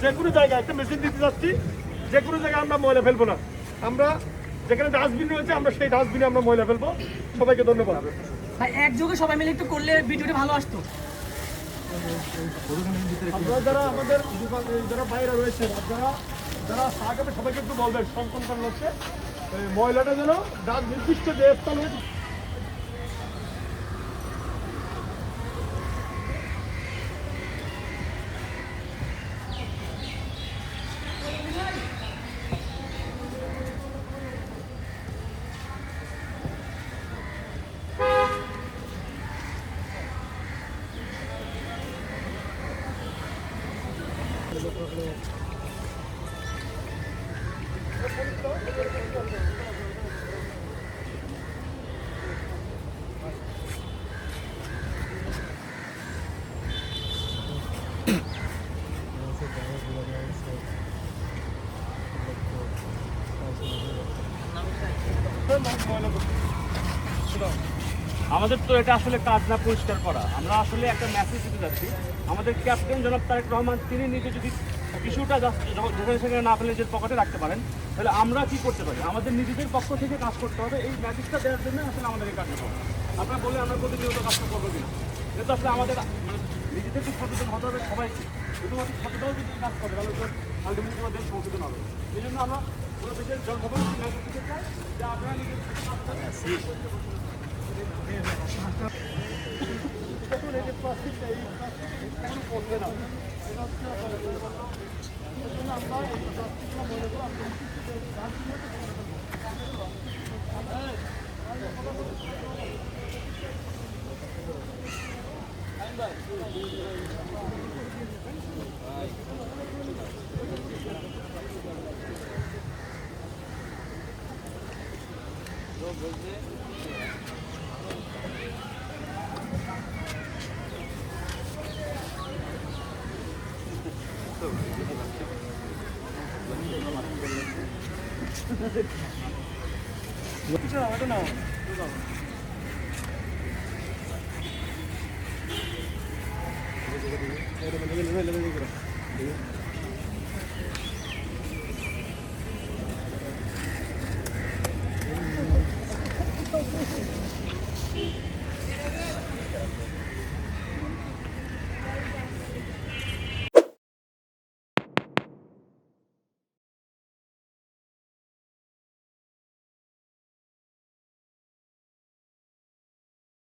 যে কোনো জায়গায় একটা মেশিন দিতে যাচ্ছি, যে কোনো জায়গায় আমরা ময়লা ফেলবো না। আমরা যেখানে ডাস্টবিন রয়েছে আমরা সেই ডাস্টবিনে আমরা ময়লা ফেলবো। সবাইকে ধন্যবাদ। একযোগে সবাই মিলে একটু করলে ভিডিওটা ভালো আসতো। আপনারা যারা আমাদের যারা বাইরে রয়েছে, যারা আগামী সবাইকে একটু বলবেন সংকলন হচ্ছে ময়লাটা যেন নির্দিষ্ট যে স্থান হয়েছে আমাদের তো এটা আসলে কাজ না পরিষ্কার করা। আমরা আসলে একটা মেসেজ দিতে যাচ্ছি। আমাদের ক্যাপ্টেন জনাব তারেক রহমান তিনি নিজে যদি ইস্যুটা যেখানে সেখানে না ফেলে নিজের পকেটে রাখতে পারেন, তাহলে আমরা কি করতে পারি? আমাদের নিজেদের পক্ষ থেকে কাজ করতে হবে। এই মেসেজটা দেওয়ার জন্য আসলে আমাদের এই কাজটা করতে হবে। আপনারা বলে আমরা প্রতিনিয়ত কাজটা করবো কিনা, এটা আসলে আমাদের নিজেদের কি সচেতন হতে হবে সবাইকে। শুধুমাত্র সচেতন যদি কাজ করে তাহলে তো আলটিমেটলি কোনো দেশ সচেতন হবে। এই জন্য আমরা পুরো দেশের জনসাধারণকে মেসেজ দিতে চাই যে আপনারা নিজেদের না